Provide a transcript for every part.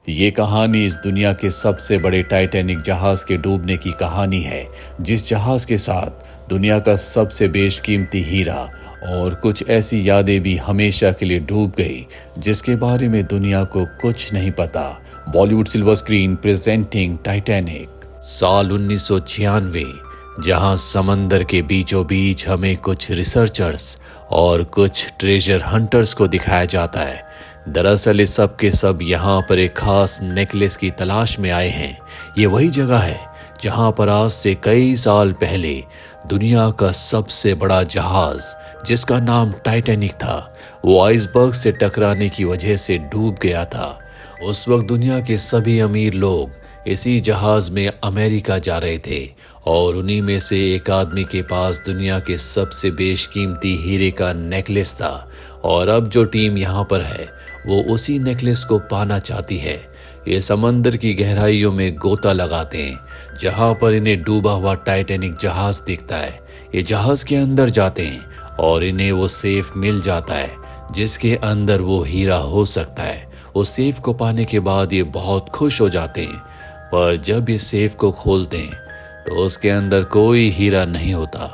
ये कहानी इस दुनिया के सबसे बड़े टाइटैनिक जहाज के डूबने की कहानी है, जिस जहाज के साथ दुनिया का सबसे बेशकीमती हीरा और कुछ ऐसी यादें भी हमेशा के लिए डूब गई, जिसके बारे में दुनिया को कुछ नहीं पता। Bollywood silver screen presenting Titanic. साल 1996, जहां समंदर के बीचों बीच हमें कुछ रिसर्चर्स और कुछ ट्रेजर हंटर्स को दिखाया जाता है। दरअसल ये सब के सब यहाँ पर एक खास नेकलेस की तलाश में आए हैं। ये वही जगह है जहाँ पर आज से कई साल पहले दुनिया का सबसे बड़ा जहाज, जिसका नाम टाइटैनिक था, वो आइसबर्ग से टकराने की वजह से डूब गया था। उस वक्त दुनिया के सभी अमीर लोग इसी जहाज में अमेरिका जा रहे थे और उन्हीं में से एक आदमी के पास दुनिया के सबसे बेशकीमती हीरे का नेकलेस था। और अब जो टीम यहाँ पर है वो उसी नेकलेस को पाना चाहती है। ये समंदर की गहराइयों में गोता लगाते हैं जहाँ पर इन्हें डूबा हुआ टाइटैनिक जहाज दिखता है। ये जहाज के अंदर जाते हैं और इन्हें वो सेफ मिल जाता है जिसके अंदर वो हीरा हो सकता है। वो सेफ को पाने के बाद ये बहुत खुश हो जाते हैं, पर जब ये सेफ को खोलते हैं तो उसके अंदर कोई हीरा नहीं होता,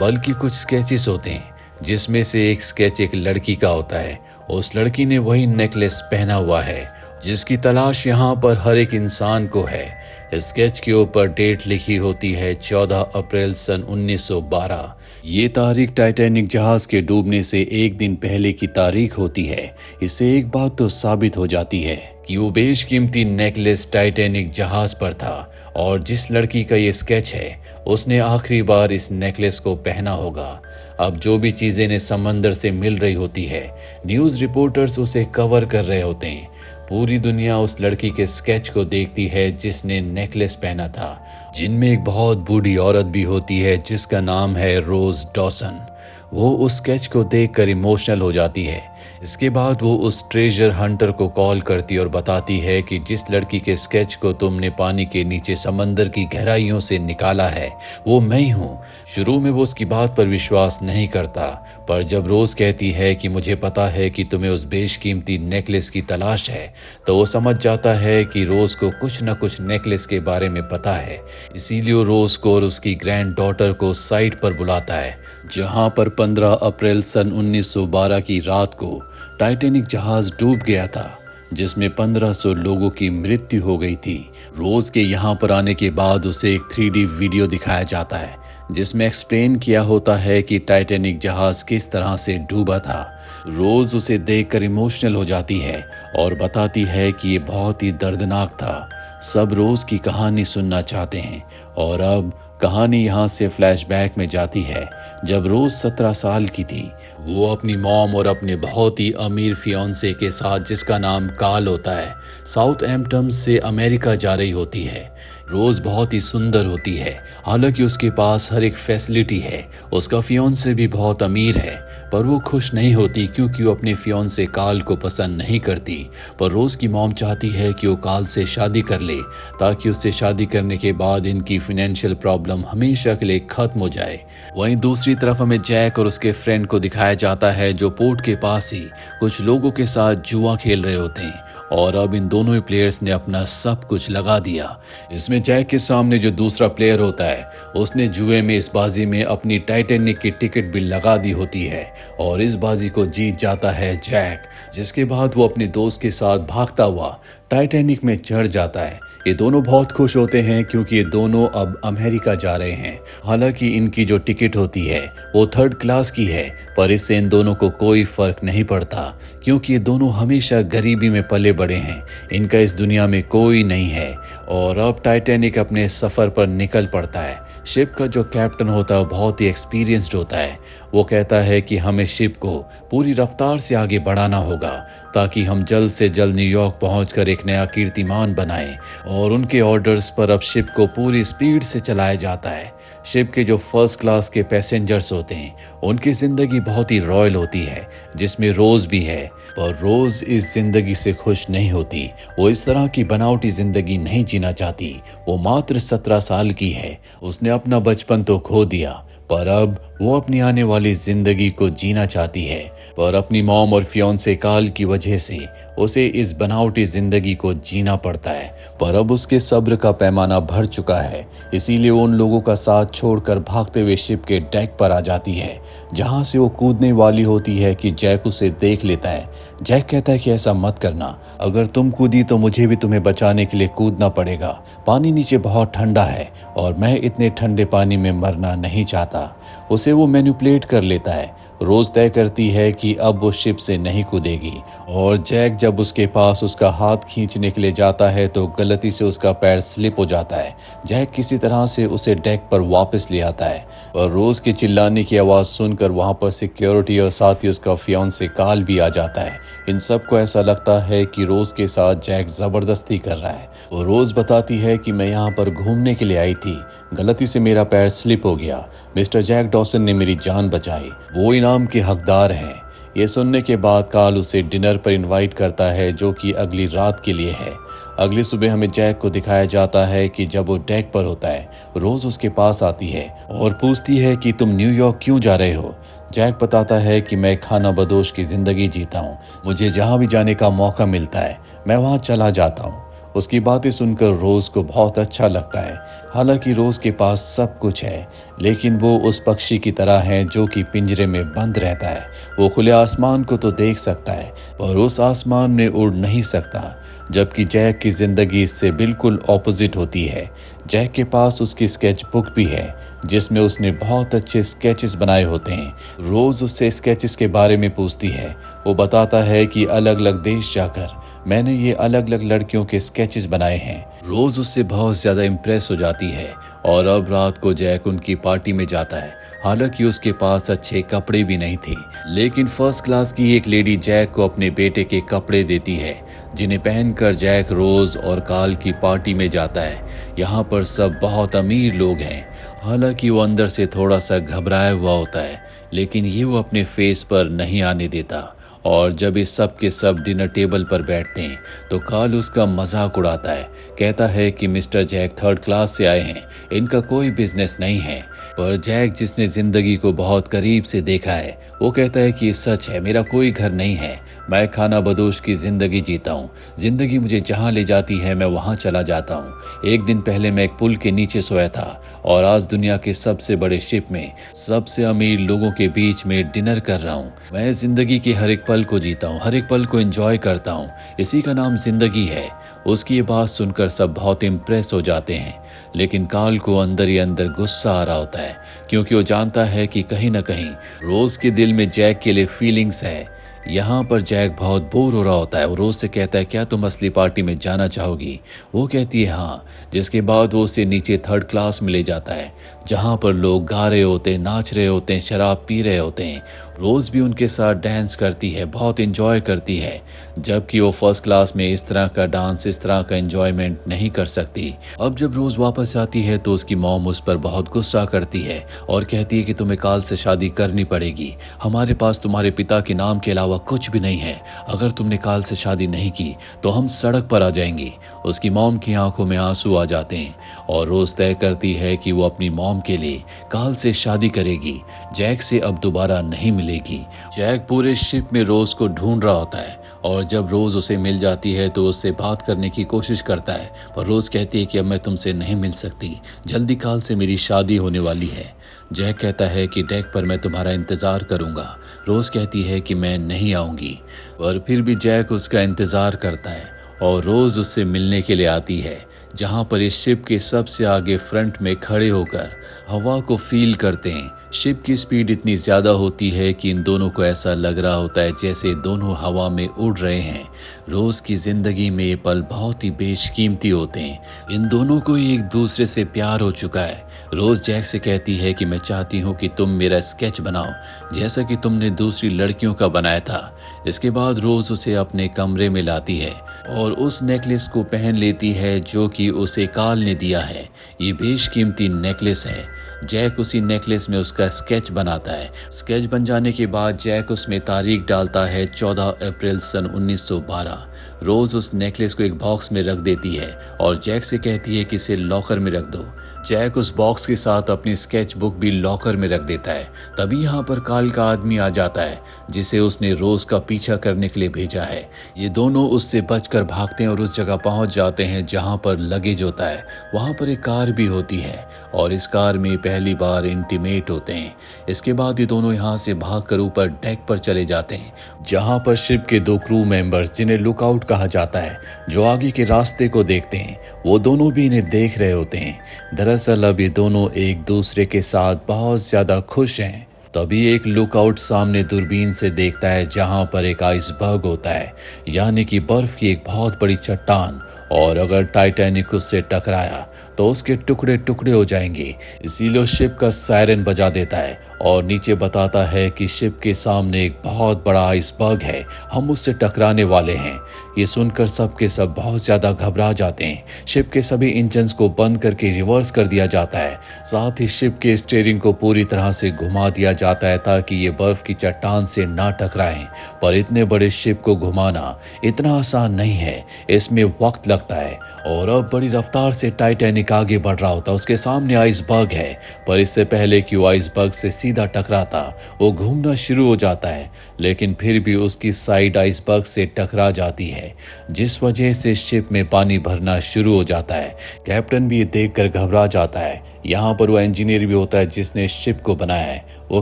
बल्कि कुछ स्केचेस होते हैं, जिसमें से एक स्केच एक लड़की का होता है। उस लड़की ने वही नेकलेस पहना हुआ है जिसकी तलाश यहाँ पर हर एक इंसान को है। स्केच के ऊपर डेट लिखी होती है 14 अप्रैल सन 1912। ये तारीख टाइटैनिक जहाज के डूबने से एक दिन पहले की तारीख होती है। इससे एक बात तो साबित हो जाती है कि वो बेशकीमती नेकलेस टाइटैनिक जहाज पर था और जिस लड़की का ये स्केच है उसने आखिरी बार इस नेकलेस को पहना होगा। अब जो भी चीजें इन्हें समंदर से मिल रही होती है, न्यूज रिपोर्टर्स उसे कवर कर रहे होते हैं। पूरी दुनिया उस लड़की के स्केच को देखती है जिसने नेकलेस पहना था, जिनमें एक बहुत बूढ़ी औरत भी होती है जिसका नाम है रोज डॉसन। वो उस स्केच को देखकर इमोशनल हो जाती है। इसके बाद वो उस ट्रेजर हंटर को कॉल करती और बताती है कि जिस लड़की के स्केच को तुमने पानी के नीचे समंदर की गहराइयों से निकाला है वो मैं ही हूँ। शुरू में वो उसकी बात पर विश्वास नहीं करता, पर जब रोज कहती है कि मुझे पता है कि तुम्हें उस बेशकीमती नेकलेस की तलाश है, तो वो समझ जाता है कि रोज को कुछ न कुछ नेकलेस के बारे में पता है। इसीलिए वो रोज को और उसकी ग्रैंड डॉटर को साइट पर बुलाता है, जहाँ पर 15 अप्रैल सन 1912 की रात को टाइटैनिक जहाज डूब गया था, जिसमें 1500 लोगों की मृत्यु हो गई थी। रोज के यहाँ पर आने के बाद उसे एक 3D वीडियो दिखाया जाता है जिसमें एक्सप्लेन किया होता है कि टाइटैनिक जहाज किस तरह से डूबा था। रोज उसे देखकर इमोशनल हो जाती है और बताती है कि ये बहुत ही दर्दनाक था। सब रोज की कहानी सुनना चाहते हैं और अब कहानी यहाँ से फ्लैशबैक में जाती है। जब रोज 17 साल की थी, वो अपनी मॉम और अपने बहुत ही अमीर फियांसे के साथ, जिसका नाम कार्ल होता है, साउथहैम्पटन से अमेरिका जा रही होती है। रोज बहुत ही सुंदर होती है, हालांकि उसके पास हर एक फैसिलिटी है। उसका फियांसे भी बहुत अमीर है, पर वो खुश नहीं होती क्योंकि वो अपने फियांसे कार्ल को पसंद नहीं करती। पर रोज की मॉम चाहती है कि वो कार्ल से शादी कर ले, ताकि उससे शादी करने के बाद इनकी फाइनेंशियल प्रॉब्लम हमेशा के लिए खत्म हो जाए। वहीं दूसरी तरफ हमें जैक और उसके फ्रेंड को दिखाया जाता है, जो पोर्ट के पास ही कुछ लोगों के साथ जुआ खेल रहे होते हैं और अब इन दोनों ही प्लेयर्स ने अपना सब कुछ लगा दिया। इसमें जैक के सामने जो दूसरा प्लेयर होता है, उसने जुए में इस बाजी में अपनी टाइटैनिक की टिकट भी लगा दी होती है और इस बाजी को जीत जाता है जैक, जिसके बाद वो अपने दोस्त के साथ भागता हुआ टाइटैनिक में चढ़ जाता है। ये दोनों बहुत खुश होते हैं क्योंकि ये दोनों अब अमेरिका जा रहे हैं। हालांकि इनकी जो टिकट होती है वो 3rd क्लास की है, पर इससे इन दोनों को कोई फर्क नहीं पड़ता क्योंकि ये दोनों हमेशा गरीबी में पले बड़े हैं। इनका इस दुनिया में कोई नहीं है और अब टाइटैनिक अपने सफर पर निकल पड़ता है। शिप का जो कैप्टन होता है वो बहुत ही एक्सपीरियंस्ड होता है। वो कहता है कि हमें शिप को पूरी रफ्तार से आगे बढ़ाना होगा ताकि हम जल्द से जल्द न्यूयॉर्क पहुंचकर एक नया कीर्तिमान बनाएं, और उनके ऑर्डर्स पर अब शिप को पूरी स्पीड से चलाया जाता है। शिप के जो फर्स्ट क्लास के पैसेंजर्स होते हैं उनकी ज़िंदगी बहुत ही रॉयल होती है, जिसमें रोज़ भी है। पर रोज़ इस ज़िंदगी से खुश नहीं होती। वो इस तरह की बनावटी ज़िंदगी नहीं जीना चाहती। वो मात्र 17 साल की है। उसने अपना बचपन तो खो दिया, पर अब वो अपनी आने वाली ज़िंदगी को जीना चाहती है। पर अपनी मॉम और फियोंसे काल की वजह से उसे इस बनावटी ज़िंदगी को जीना पड़ता है। पर अब उसके सब्र का पैमाना भर चुका है, इसीलिए उन लोगों का साथ छोड़कर भागते हुए शिप के डेक पर आ जाती है, जहां से वो कूदने वाली होती है कि जैक उसे देख लेता है। जैक कहता है कि ऐसा मत करना, अगर तुम कूदी तो मुझे भी तुम्हें बचाने के लिए कूदना पड़ेगा। पानी नीचे बहुत ठंडा है और मैं इतने ठंडे पानी में मरना नहीं चाहता। उसे वो मैनिपुलेट कर लेता है। रोज तय करती है कि अब वो शिप से नहीं कूदेगी, और जैक जब उसके पास उसका हाथ खींचने के लिए जाता है तो गलती से उसका पैर स्लिप हो जाता है। जैक किसी तरह से उसे डेक पर वापस ले आता है, और रोज की चिल्लाने की आवाज़ सुनकर वहां पर सिक्योरिटी और साथ ही उसका फियांसे काल भी आ जाता है। इन सबको ऐसा लगता है कि रोज के साथ जैक ज़बरदस्ती कर रहा है। वो रोज बताती है कि मैं यहाँ पर घूमने के लिए आई थी, गलती से मेरा पैर स्लिप हो गया। मिस्टर जैक डॉसन ने मेरी जान बचाई, वो इनाम के हकदार हैं। ये सुनने के बाद काल उसे डिनर पर इनवाइट करता है, जो कि अगली रात के लिए है। अगली सुबह हमें जैक को दिखाया जाता है कि जब वो डेक पर होता है, रोज उसके पास आती है और पूछती है कि तुम न्यूयॉर्क क्यों जा रहे हो। जैक बताता है कि मैं खाना बदोश की जिंदगी जीता हूँ, मुझे जहाँ भी जाने का मौका मिलता है मैं वहाँ चला जाता हूँ। उसकी बातें सुनकर रोज को बहुत अच्छा लगता है। हालांकि रोज के पास सब कुछ है, लेकिन वो उस पक्षी की तरह है जो कि पिंजरे में बंद रहता है। वो खुले आसमान को तो देख सकता है, पर उस आसमान में उड़ नहीं सकता। जबकि जैक की जिंदगी इससे बिल्कुल ऑपोजिट होती है। जैक के पास उसकी स्केच बुक भी है, जिसमें उसने बहुत अच्छे स्केचेस बनाए होते हैं। रोज उससे स्केचेस के बारे में पूछती है। वो बताता है कि अलग अलग देश जाकर मैंने ये अलग अलग लड़कियों के स्केचेस बनाए हैं। रोज उससे बहुत ज्यादा इम्प्रेस हो जाती है, और अब रात को जैक उनकी पार्टी में जाता है। हालांकि उसके पास अच्छे कपड़े भी नहीं थे, लेकिन फर्स्ट क्लास की एक लेडी जैक को अपने बेटे के कपड़े देती है, जिन्हें पहनकर जैक रोज और काल की पार्टी में जाता है। यहाँ पर सब बहुत अमीर लोग हैं। हालांकि वो अंदर से थोड़ा सा घबराया हुआ होता है, लेकिन ये वो अपने फेस पर नहीं आने देता। और जब इस सब के सब डिनर टेबल पर बैठते हैं तो काल उसका मजाक उड़ाता है। कहता है कि मिस्टर जैक थर्ड क्लास से आए हैं, इनका कोई बिजनेस नहीं है। पर जैक, जिसने जिंदगी को बहुत करीब से देखा है, वो कहता है कि ये सच है, मेरा कोई घर नहीं है, मैं खाना बदोश की जिंदगी जीता हूँ। जिंदगी मुझे जहाँ ले जाती है मैं वहाँ चला जाता हूँ। एक दिन पहले मैं एक पुल के नीचे सोया था, और आज दुनिया के सबसे बड़े शिप में सबसे अमीर लोगों के बीच में डिनर कर रहा हूँ। मैं जिंदगी के हर एक पल को जीता हूँ, हर एक पल को एंजॉय करता हूँ, इसी का नाम जिंदगी है। उसकी ये बात सुनकर सब बहुत इम्प्रेस हो जाते हैं, लेकिन काल को अंदर ही अंदर गुस्सा आ रहा होता है, क्योंकि वो जानता है कि कहीं ना कहीं रोज के दिल में जैक के लिए फीलिंग्स है। यहाँ पर जैक बहुत बोर हो रहा होता है। वो रोज से कहता है, क्या तुम असली पार्टी में जाना चाहोगी? वो कहती है हाँ, जिसके बाद वो उसे नीचे थर्ड क्लास में ले जाता है, जहाँ पर लोग गा रहे होते हैं, नाच रहे होते हैं, शराब पी रहे होते हैं। रोज भी उनके साथ डांस करती है, बहुत इंजॉय करती है, जबकि वो फर्स्ट क्लास में इस तरह का डांस, इस तरह का एंजॉयमेंट नहीं कर सकती। अब जब रोज वापस जाती है तो उसकी मॉम उस पर बहुत गुस्सा करती है और कहती है कि तुम्हें काल से शादी करनी पड़ेगी, हमारे पास तुम्हारे पिता के नाम के अलावा कुछ भी नहीं है, अगर तुमने काल से शादी नहीं की तो हम सड़क पर आ जाएंगे। उसकी मॉम की आंखों में आंसू आ जाते हैं, और रोज तय करती है कि वो अपनी मॉम के लिए काल से शादी करेगी, जैक से अब दोबारा नहीं मिलेगी। जैक पूरे शिप में रोज को ढूंढ रहा होता है, और जब रोज उसे मिल जाती है तो उससे बात करने की कोशिश करता है, पर रोज कहती है कि अब मैं तुमसे नहीं मिल सकती, जल्दी काल से मेरी शादी होने वाली है। जैक कहता है कि डेक पर मैं तुम्हारा इंतजार करूंगा। रोज कहती है कि मैं नहीं आऊंगी, पर फिर भी जैक उसका इंतजार करता है, और रोज उससे मिलने के लिए आती है, जहां पर इस शिप के सबसे आगे फ्रंट में खड़े होकर हवा को फील करते हैं। शिप की स्पीड इतनी ज्यादा होती है कि इन दोनों को ऐसा लग रहा होता है जैसे दोनों हवा में उड़ रहे हैं। रोज की जिंदगी में ये पल बहुत ही बेशकीमती होते हैं। इन दोनों को एक दूसरे से प्यार हो चुका है। रोज जैक से कहती है कि मैं चाहती हूँ कि तुम मेरा स्केच बनाओ जैसा कि तुमने दूसरी लड़कियों का बनाया था। इसके बाद रोज उसे अपने कमरे में लाती है और उस नेकलेस को पहन लेती है जो कि उसे काल ने दिया है। ये बेशकीमती नेकलेस है। जैक उसी नेकलेस में उसका स्केच बनाता है। स्केच बन जाने के बाद जैक उसमें तारीख डालता है 14 अप्रैल सन 1912। रोज उस नेकलेस को एक बॉक्स में रख देती है और जैक से कहती है कि इसे लॉकर में रख दो। जैक उस बॉक्स के साथ अपनी स्केच बुक भी लॉकर में रख देता है। तभी यहाँ पर काल का आदमी आ जाता है जिसे उसने रोज का पीछा करने के लिए भेजा है। ये दोनों उससे बचकर भागते हैं और उस जगह पहुंच जाते हैं जहां पर लगेज होता है। वहां पर एक कार भी होती है और इस कार में पहली बार इंटीमेट होते हैं। इसके बाद ये दोनों यहाँ से भागकर ऊपर डेक पर चले जाते हैं जहां पर शिप के 2 क्रू मेंबर्स जिन्हें लुकआउट कहा जाता है जो आगे के रास्ते को देखते हैं, वो दोनों भी इन्हें देख रहे होते हैं। दरअसल अब ये दोनों एक दूसरे के साथ बहुत ज्यादा खुश हैं। तभी एक लुकआउट सामने दूरबीन से देखता है जहां पर एक आइसबर्ग होता है, यानी कि बर्फ की एक बहुत बड़ी चट्टान, और अगर टाइटैनिक उससे टकराया तो उसके टुकड़े टुकड़े हो जाएंगे। इसीलिए शिप का सायरन बजा देता है और नीचे बताता है कि शिप के सामने एक बहुत बड़ा आइसबर्ग है, हम उससे टकराने वाले हैं। ये सुनकर सब के सब बहुत ज्यादा घबरा जाते हैं। शिप के सभी इंजन्स को बंद करके रिवर्स कर दिया जाता है। साथ ही शिप के स्टीयरिंग को पूरी तरह से घुमा दिया जाता है ताकि ये बर्फ की चट्टान से ना टकराएं। पर इतने बड़े शिप को घुमाना इतना आसान नहीं है, इसमें वक्त लगता है। और अब बड़ी रफ्तार से टाइटैनिक आगे बढ़ रहा होता है। उसके सामने आइसबर्ग है, पर इससे पहले कि वो आइसबर्ग से सीधा टकराता वो घूमना शुरू हो जाता है, लेकिन फिर भी उसकी साइड आइसबर्ग से टकरा जाती है, जिस वजह से शिप में पानी भरना शुरू हो जाता है। कैप्टन भी ये देखकर घबरा जाता है। यहाँ पर वो इंजीनियर भी होता है जिसने शिप को बनाया है। वो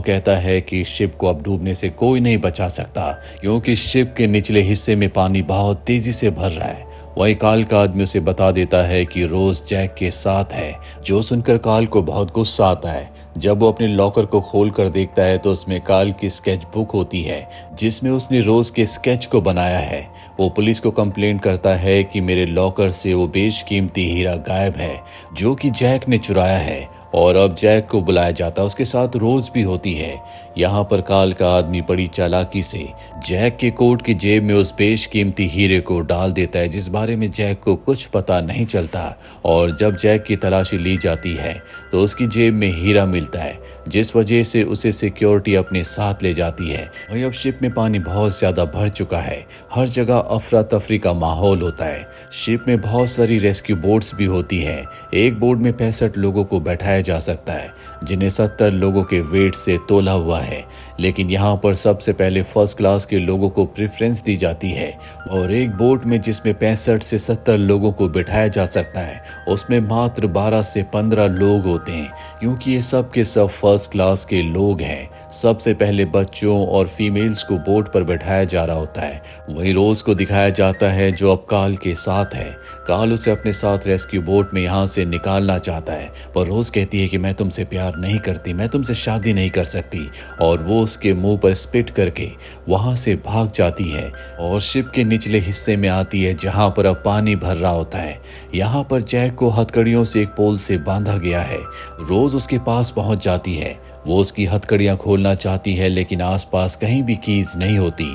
कहता है कि शिप को अब डूबने से कोई नहीं बचा सकता क्योंकि शिप के निचले हिस्से में पानी बहुत तेजी से भर रहा है। वही काल का आदमी उसे बता देता है कि रोज जैक के साथ है, जो सुनकर काल को बहुत गुस्सा आता है। जब वो अपने लॉकर को खोल कर देखता है तो उसमें काल की स्केच बुक होती है जिसमें उसने रोज के स्केच को बनाया है। वो पुलिस को कंप्लेंट करता है कि मेरे लॉकर से वो बेशकीमती हीरा गायब है जो कि जैक ने चुराया है, और अब जैक को बुलाया जाता है। उसके साथ रोज भी होती है। यहाँ पर काल का आदमी बड़ी चालाकी से जैक के कोट की जेब में उस बेशकीमती हीरे को डाल देता है जिस बारे में जैक को कुछ पता नहीं चलता। और जब जैक की तलाशी ली जाती है तो उसकी जेब में हीरा मिलता है, जिस वजह से उसे सिक्योरिटी अपने साथ ले जाती है। वहीं अब शिप में पानी बहुत ज्यादा भर चुका है। हर जगह अफरा तफरी का माहौल होता है। शिप में बहुत सारी रेस्क्यू बोट्स भी होती है। एक बोट में 65 लोगों को बैठाया जा सकता है जिन्हें 70 लोगों के वेट से तोला हुआ है, लेकिन यहाँ पर सबसे पहले फर्स्ट क्लास के लोगों को प्रेफरेंस दी जाती है। और एक बोट में जिसमें 65 से 70 लोगों को बिठाया जा सकता है उसमें मात्र 12 से 15 लोग होते हैं, क्योंकि ये सब के सब फर्स्ट क्लास के लोग हैं। सबसे पहले बच्चों और फीमेल्स को बोट पर बैठाया जा रहा होता है। वही रोज को दिखाया जाता है जो अब काल के साथ है। काल उसे अपने साथ रेस्क्यू बोट में यहाँ से निकालना चाहता है, पर रोज कहती है कि मैं तुमसे प्यार नहीं करती, मैं तुमसे शादी नहीं कर सकती, और वो उसके मुंह पर स्पिट करके वहां से भाग जाती है और शिप के निचले हिस्से में आती है जहां पर अब पानी भर रहा होता है। यहाँ पर जैक को हथकड़ियों से एक पोल से बांधा गया है। रोज उसके पास पहुंच जाती है। वो उसकी हथकड़ियां खोलना चाहती है लेकिन आसपास कहीं भी कीज नहीं होती।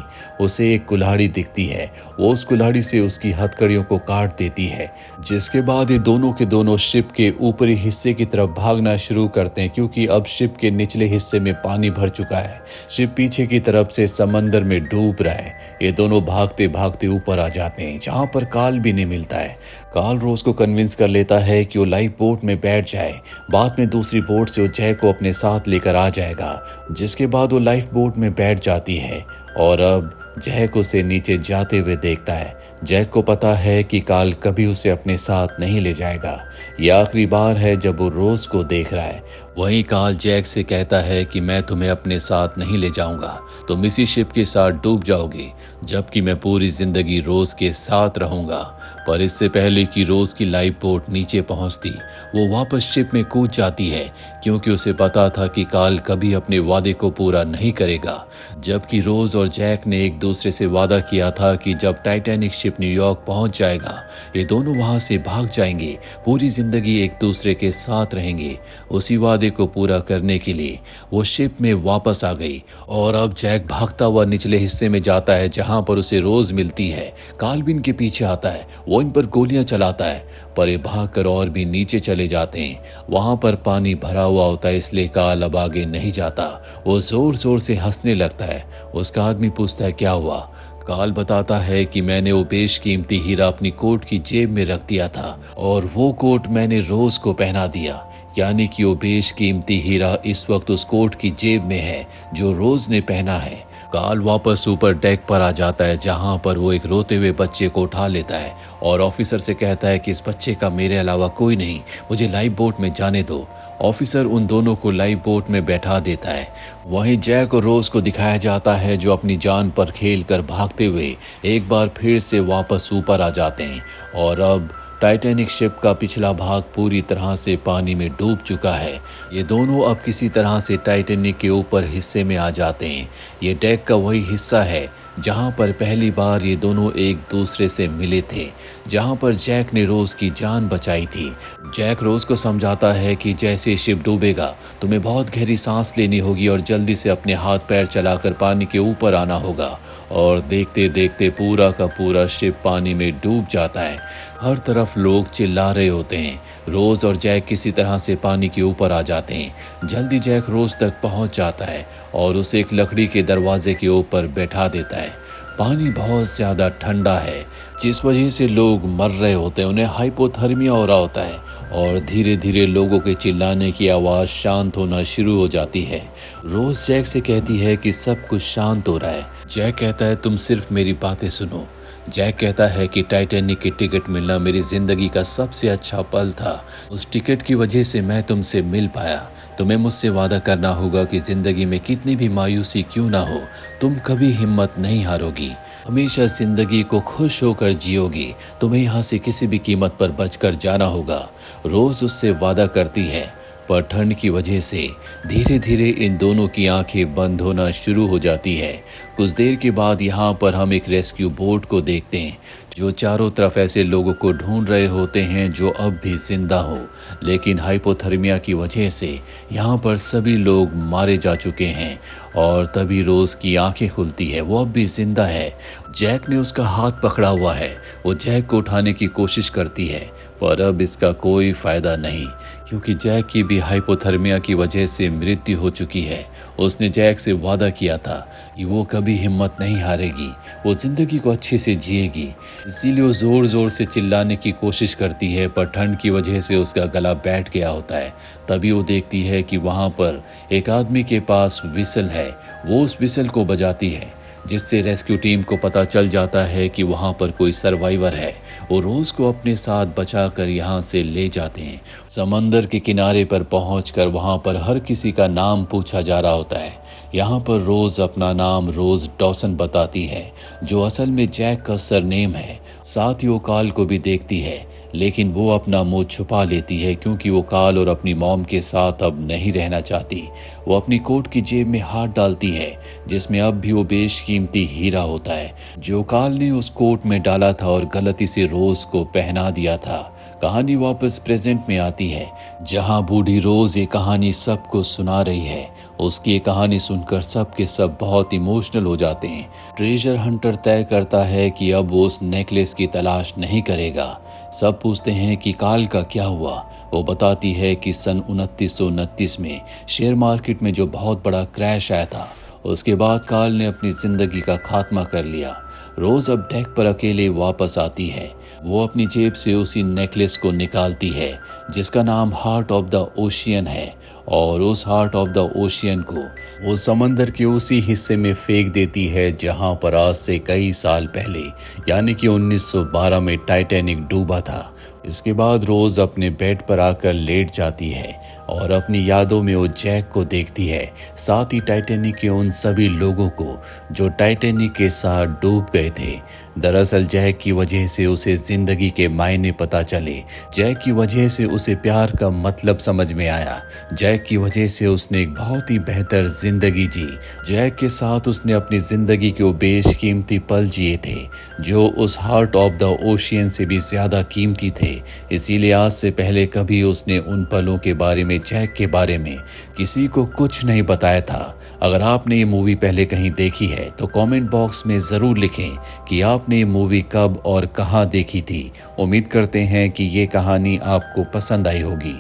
उसे एक कुल्हाड़ी दिखती है। वो उस कुल्हाड़ी से उसकी हथकड़ियों को काट देती है, जिसके बाद ये दोनों के दोनों शिप के ऊपरी हिस्से की तरफ भागना शुरू करते हैं, क्योंकि अब शिप के निचले हिस्से में पानी भर चुका है। शिप पीछे की तरफ से समंदर में डूब रहा है। ये दोनों भागते भागते ऊपर आ जाते हैं जहां पर काल भी नहीं मिलता है। काल रोज को कन्विंस कर लेता है कि वो लाइफ बोट में बैठ जाए। बाद में दूसरी बोट से वो जैक को अपने साथ लेकर आ जाएगा, जिसके बाद वो लाइफ बोट में बैठ जाती है और अब जैक उसे नीचे जाते हुए देखता है। जैक को पता है कि काल कभी उसे अपने साथ नहीं ले जाएगा। यह आखिरी बार है जब वो रोज को देख रहा है। वहीं काल जैक से कहता है कि मैं तुम्हें अपने साथ नहीं ले जाऊंगा, तुम इसी शिप के साथ डूब जाओगे, जबकि मैं पूरी जिंदगी रोज के साथ रहूंगा। पर इससे पहले कि रोज की लाइफ बोट नीचे पहुंचती, वो वापस शिप में कूद जाती है, क्योंकि उसे पता था कि काल कभी अपने वादे को पूरा नहीं करेगा। जबकि रोज और जैक ने एक दूसरे से वादा किया था कि जब टाइटैनिक शिप न्यूयॉर्क पहुंच जाएगा, ये दोनों वहां से भाग जाएंगे, पूरी जिंदगी एक दूसरे के साथ रहेंगे। उसी वादे को पूरा करने के लिए वो शिप में वापस आ गई और अब जैक भागता हुआ निचले हिस्से में जाता है जहां पर उसे रोज मिलती है। काल भी इनके पीछे आता है, वो इन पर गोलियां चलाता है, पर ये भागकर और भी नीचे चले जाते हैं। वहां पर पानी भरा हुआ होता है, इसलिए काल अब आगे नहीं जाता। वो जोर जोर से हंसने लगता है। उसका आदमी पूछता है क्या हुआ। काल बताता है कि मैंने वो बेशकीमती हीरा अपनी कोट की जेब में रख दिया था और वो कोट मैंने रोज को पहना दिया, यानी कि वो बेशकीमती हीरा इस वक्त उस कोट की जेब में है जो रोज ने पहना है। काल वापस ऊपर डेक पर आ जाता है जहां पर वो एक रोते हुए बच्चे को उठा लेता है और ऑफिसर से कहता है कि इस बच्चे का मेरे अलावा कोई नहीं, मुझे लाइफ बोट में जाने दो। ऑफिसर उन दोनों को लाइफ बोट में बैठा देता है। वहीं जैक और रोज को दिखाया जाता है जो अपनी जान पर खेल कर भागते हुए एक बार फिर से वापस ऊपर आ जाते हैं और अब टाइटैनिक शिप का पिछला भाग पूरी तरह से पानी में डूब चुका है। ये दोनों अब किसी तरह से टाइटैनिक के ऊपर हिस्से में आ जाते हैं। ये डेक का वही हिस्सा है जहां पर पहली बार ये दोनों एक दूसरे से मिले थे, जहां पर जैक ने रोज की जान बचाई थी। जैक रोज को समझाता है कि जैसे शिप डूबेगा तुम्हें बहुत गहरी सांस लेनी होगी और जल्दी से अपने हाथ पैर चलाकर पानी के ऊपर आना होगा। और देखते देखते पूरा का पूरा शिप पानी में डूब जाता है। हर तरफ लोग चिल्ला रहे होते हैं। रोज और जैक किसी तरह से पानी के ऊपर आ जाते हैं। जल्दी जैक रोज तक पहुंच जाता है और उसे एक लकड़ी के दरवाजे के ऊपर बैठा देता है। पानी बहुत ज़्यादा ठंडा है, जिस वजह से लोग मर रहे होते हैं, उन्हें हाइपोथर्मिया हो रहा होता है और धीरे धीरे लोगों के चिल्लाने की आवाज़ शांत होना शुरू हो जाती है। रोज जैक से कहती है कि सब कुछ शांत हो रहा है। जैक कहता है तुम सिर्फ मेरी बातें सुनो। जैक कहता है कि टाइटैनिक की टिकट मिलना मेरी जिंदगी का सबसे अच्छा पल था। उस टिकट की वजह से मैं तुमसे मिल पाया। तुम्हें मुझसे वादा करना होगा कि जिंदगी में कितनी भी मायूसी क्यों ना हो, तुम कभी हिम्मत नहीं हारोगी, हमेशा जिंदगी को खुश होकर जियोगी। तुम्हें यहाँ से किसी भी कीमत पर बचकर जाना होगा। रोज उससे वादा करती है, पर ठंड की वजह से धीरे धीरे इन दोनों की आंखें बंद होना शुरू हो जाती है। कुछ देर के बाद यहाँ पर हम एक रेस्क्यू बोट को देखते हैं जो चारों तरफ ऐसे लोगों को ढूंढ रहे होते हैं जो अब भी जिंदा हो, लेकिन हाइपोथर्मिया की वजह से यहाँ पर सभी लोग मारे जा चुके हैं। और तभी रोज की आंखें खुलती है, वो अब भी जिंदा है। जैक ने उसका हाथ पकड़ा हुआ है। वो जैक को उठाने की कोशिश करती है, पर अब इसका कोई फायदा नहीं, क्योंकि जैक की भी हाइपोथर्मिया की वजह से मृत्यु हो चुकी है। उसने जैक से वादा किया था कि वो कभी हिम्मत नहीं हारेगी, वो जिंदगी को अच्छे से जिएगी। इसीलिए वो जोर जोर से चिल्लाने की कोशिश करती है, पर ठंड की वजह से उसका गला बैठ गया होता है। तभी वो देखती है कि वहाँ पर एक आदमी के पास विसल है। वो उस विसल को बजाती है, जिससे रेस्क्यू टीम को पता चल जाता है कि वहाँ पर कोई सर्वाइवर है। वो रोज को अपने साथ बचाकर यहाँ से ले जाते हैं। समंदर के किनारे पर पहुंचकर वहाँ पर हर किसी का नाम पूछा जा रहा होता है। यहाँ पर रोज अपना नाम रोज डॉसन बताती है, जो असल में जैक का सरनेम है। साथ ही वो काल को भी देखती है, लेकिन वो अपना मुंह छुपा लेती है क्योंकि वो काल और अपनी मॉम के साथ अब नहीं रहना चाहती। वो अपनी कोट की जेब में हाथ डालती है, जिसमें अब भी वो बेशकीमती हीरा होता है जो काल ने उस कोट में डाला था और गलती से रोज को पहना दिया था। कहानी वापस प्रेजेंट में आती है, जहां बूढ़ी रोज ये कहानी सबको सुना रही है। उसकी ये कहानी सुनकर सब के सब बहुत इमोशनल हो जाते हैं। ट्रेजर हंटर तय करता है कि अब वो उस नेकलेस की तलाश नहीं करेगा। सब पूछते हैं कि काल का क्या हुआ। वो बताती है कि सन 2929 में शेयर मार्केट में जो बहुत बड़ा क्रैश आया था, उसके बाद काल ने अपनी जिंदगी का खात्मा कर लिया। रोज अब डेक पर अकेले वापस आती है। वो अपनी जेब से उसी नेकलेस को निकालती है जिसका नाम हार्ट ऑफ द ओशियन है, और उस हार्ट ऑफ द ओशियन को वो समंदर के उसी हिस्से में फेंक देती है जहां पर आज से कई साल पहले यानी कि 1912 में टाइटैनिक डूबा था। इसके बाद रोज अपने बेड पर आकर लेट जाती है और अपनी यादों में वो जैक को देखती है, साथ ही टाइटैनिक के उन सभी लोगों को जो टाइटैनिक के साथ डूब गए थे। दरअसल जैक की वजह से उसे जिंदगी के मायने पता चले, जैक की वजह से उसे प्यार का मतलब समझ में आया, जैक की वजह से उसने एक बहुत ही बेहतर जिंदगी जी। जैक के साथ उसने अपनी जिंदगी के वो बेशकीमती पल जिए थे जो उस हार्ट ऑफ द ओशियन से भी ज्यादा कीमती थे। इसीलिए आज से पहले कभी उसने उन पलों के बारे में, जैक के बारे में किसी को कुछ नहीं बताया था। अगर आपने ये मूवी पहले कहीं देखी है तो कमेंट बॉक्स में ज़रूर लिखें कि आपने ये मूवी कब और कहां देखी थी। उम्मीद करते हैं कि ये कहानी आपको पसंद आई होगी।